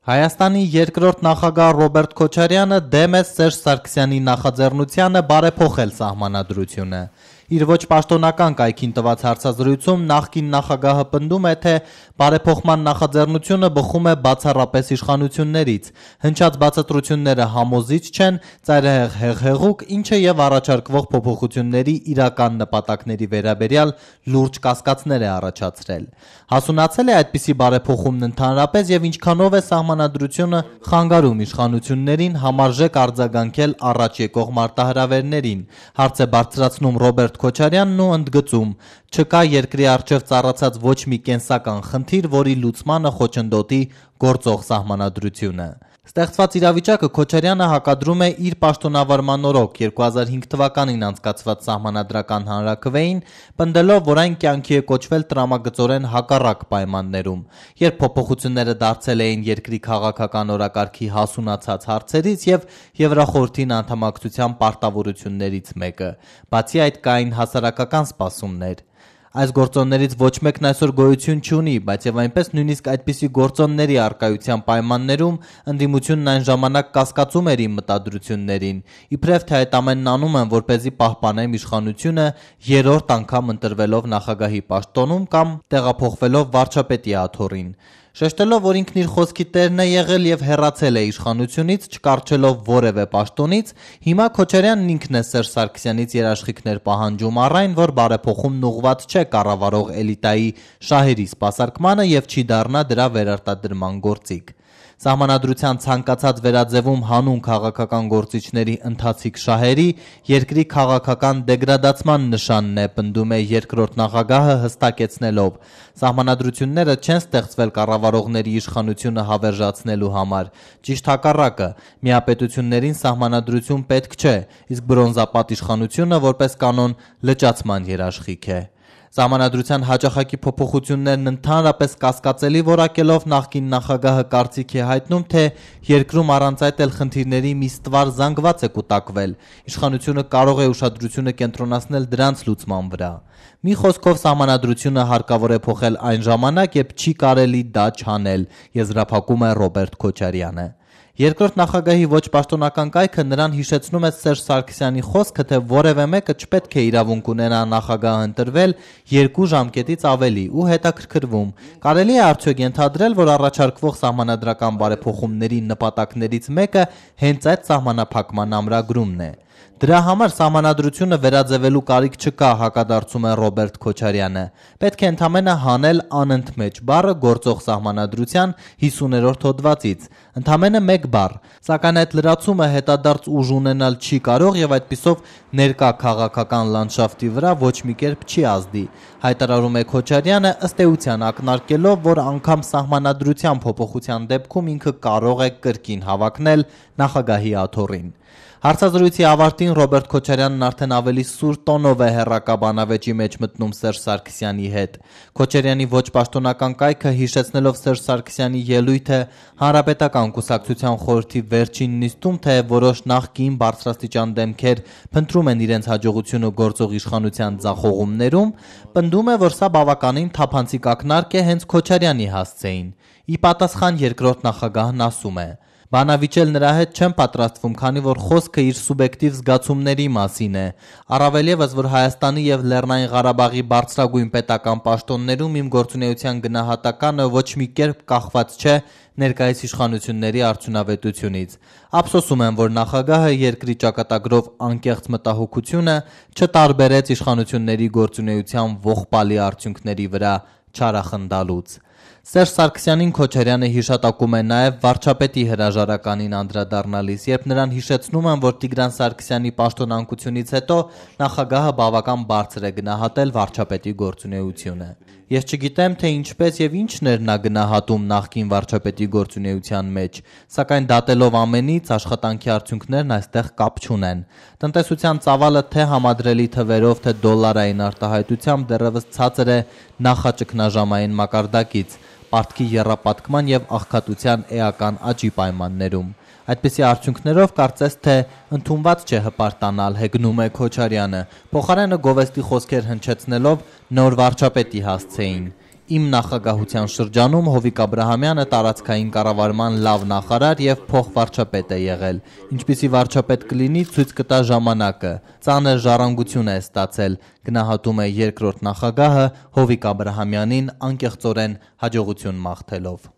Հայաստանի երկրորդ նախագահ Ռոբերտ Քոչարյանը դեմ է Սերժ Սարգսյանի նախաձեռնությանը բարեփոխել սահմանադրությունը։ Իր ոչ պաշտոնական կայքին տված հարցազրույցում նախկին նախագահը պնդում է, թե բարեփոխման նախաձեռնությունը բխում է բացառապես իշխանություններից, հնչած բացատրությունները համոզիչ չեն, ծայրահեղ հեղեղուկ, ինչը եւ առաջարկվող փոփոխությունների իրական նպատակների վերաբերյալ լուրջ կասկածներ է առաջացրել։ Հասունացել է այդպիսի բարեփոխումն ընդհանրապես եւ ինչքանով է սահմանադրությունը խանգարում իշխանություններին համարժեք արձագանքել առաջ եկող մարտահրավերներին, հարց է բարձրացնում Ռոբերտ Քոչարյանն ու ընդգծում. չկա երկրի առջև ծառացած ոչ մի կենսական խնդիր, որի լուծմանը խոչընդոտի գործող սահմանադրությունը։ Ստեղծված իրավիճակը Քոչարյանը հակադրում է իր պաշտոնավարման օրոք 2005 թվականին անցկացված սահմանադրական հանրաքվեին, պնդելով, որ այն կյանքի է կոչվել տրամագծորեն հակառակ պայմաններում, երբ փոփոխությունները դարձել էին երկրի քաղաքական օրակարգի հասունացած հարցերից եւ Եվրախորհրդին անդամակցության պարտավորություններից մեկը։ Բացի այդ կային հասարակական սպասումներ։ Այս գործոններից ոչ մեկն այսօր գոյություն չունի, բայց եւ այնպես նույնիսկ այդպիսի գործոնների առկայության պայմաններում ընդդիմությունն այն ժամանակ կասկածում էր իմ մտադրություններին, իբրև թե այդ ամենն անում եմ, որպեսզի պահպանեմ իշխանությունը երրորդ անգամ ընտրվելով նախագահի պաշտոնում կամ տեղափոխվելով վարչապետի աթոռին։ Շեշտելով, որ ինքն իր խոսքի տերն է եղել եւ հեռացել է իշխանությունից, չկառչելով որևէ պաշտոնից, հիմա Քոչարյանն ինքն է Սերժ Սարգսյանից երաշխիքներ պահանջում առ այն, որ բարեփոխումն ուղղված չէ կառավարող էլիտայի շահերի սպասարկմանը եւ չի դառնա դրա վերարտադրման գործիք։ Սահմանադրության ցանկացած վերաձևում հանուն քաղաքական գործիչների ընթացիկ շահերի երկրի քաղաքական դեգրադացման նշանն է, պնդում է երկրորդ նախագահը հստակեցնելով. Սահմանադրությունները չեն ստեղծվել կառավարողների իշխանությունը հավերժացնելու համար, ճիշտ հակառակը, միապետություններին սահմանադրություն պետք չէ, իսկ բրոնզապատ իշխանությունը որպես կանոն լճացման երաշխիք է։ Սահմանադրության հաճախակի փոփոխություններն ընդհանրապես կասկածելի որակելով նախկին նախագահը կարծիք է հայտնում, թե երկրում առանց այդ էլ խնդիրների մի ստվար զանգված է կուտակվել, իշխանությունը կարող է ուշադրությունը կենտրոնացնել դրանց լուծման վրա։ Մի խոսքով սահմանադրությունը հարկավոր է փոխել այն ժամանակ, երբ չի կարելի դա չանել, եզրափակում է Ռոբերտ Քոչարյանը։ Երկրորդ նախագահի ոչ պաշտոնական կայքը նրան հիշեցնում է Սերժ Սարգսյանի խոսքը, թե որևէ մեկը չպետք է իրավունք ունենա նախագահ ընտրվել 2 ժամկետից ավելի ու հետաքրքրվում. կարելի է արդյոք ենթադրել, որ առաջարկվող սահմանադրական բարեփոխումների նպատակներից մեկը հենց այդ սահմանափակման ամրագրումն է։ Դրա համար սահմանադրությունը վերաձևելու կարիք չկա, հակադարձում է Ռոբերտ Քոչարյանը։ Պետք է ընդամենը հանել անընդմեջ բառը գործող սահմանադրության 50-րդ հոդվածից, ընդամենը մեկ բառ, սակայն այդ լրացումը հետադարձ ուժ ունենալ չի կարող եւ այդպիսով ներկա քաղաքական լանդշաֆտի վրա ոչ մի կերպ չի ազդի, հայտարարում է Քոչարյանը, ըստ էության ակնարկելով, որ անգամ սահմանադրության փոփոխության դեպքում ինքը կարող է կրկին հավակնել նախագահի աթոռին։ Հարցազրույցի ավարտին Ռոբերտ Քոչարյանն արդեն ավելի սուր տոնով է հեռակա բանավեճի մեջ մտնում Սերժ Սարգսյանի հետ։ Քոչարյանի ոչ պաշտոնական կայքը հիշեցնելով Սերժ Սարգսյանի ելույթը Հանրապետական կուսակցության խորհրդի վերջին նիստում, թե որոշ նախկին բարձրաստիճան դեմքեր փնտրում են իրենց հաջողությունը գործող իշխանության ձախողումներում, պնդում է, որ սա բավականին թափանցիկ ակնարկ է հենց Քոչարյանի հասցեին։ Ի պատասխան երկրորդ նախագահն ասում է. Բանավիճել նրա հետ չեմ պատրաստվում, քանի որ խոսքը իր սուբյեկտիվ զգացումների մասին է։ Առավել ևս, որ Հայաստանի եւ Լեռնային Ղարաբաղի բարձրագույն պետական պաշտոններում իմ գործունեության գնահատականը ոչ մի կերպ կախված չէ ներկայիս իշխանությունների արդյունավետությունից։ Ափսոսում եմ, որ նախագահը երկրի ճակատագրով անկեղծ մտահոգությունը չտարբերեց իշխանությունների գործունեության ողբալի արդյունքների վրա չարախնդալուց։ Սերժ Սարգսյանին Քոչարյանը հիշատակում է նաև վարչապետի հրաժարականին անդրադառնալիս, երբ նրան հիշեցնում են, որ Տիգրան Սարգսյանի պաշտոնանկությունից հետո նախագահը բավական բարձր է գնահատել վարչապետի գործունեությունը։ Ես չգիտեմ, թե ինչպես եւ ինչն էր նա գնահատում նախկին վարչապետի գործունեության մեջ, սակայն դատելով ամենից աշխատանքի արդյունքներն այստեղ կապ չունեն։ Տնտեսության ծավալը թե համադրելի թվերով, թե դոլարային արտահայտությամբ դեռևս ցածր է նախաճգնաժամային մակարդակից, պարտքի եռապատկման եւ աղքատության էական աճի պայմաններում։ Այդպիսի արդյունքներով կարծես թե ընդունված չէ հպարտանալ, հեգնում է Քոչարյանը, փոխարենը գովեստի խոսքեր հնչեցնելով նոր վարչապետի հասցեին։ Իմ նախագահության շրջանում Հովիկ Աբրահամյանը տարածքային կառավարման լավ նախարար եւ փոխվարչապետ է եղել։ Ինչպիսի վարչապետ կլինի, ցույց կտա ժամանակը։ Ծանր ժառանգություն է ստացել, գնահատում է երկրորդ նախագահը Հովիկ Աբրահամյանին անկեղծորեն հաջողություն մաղթելով։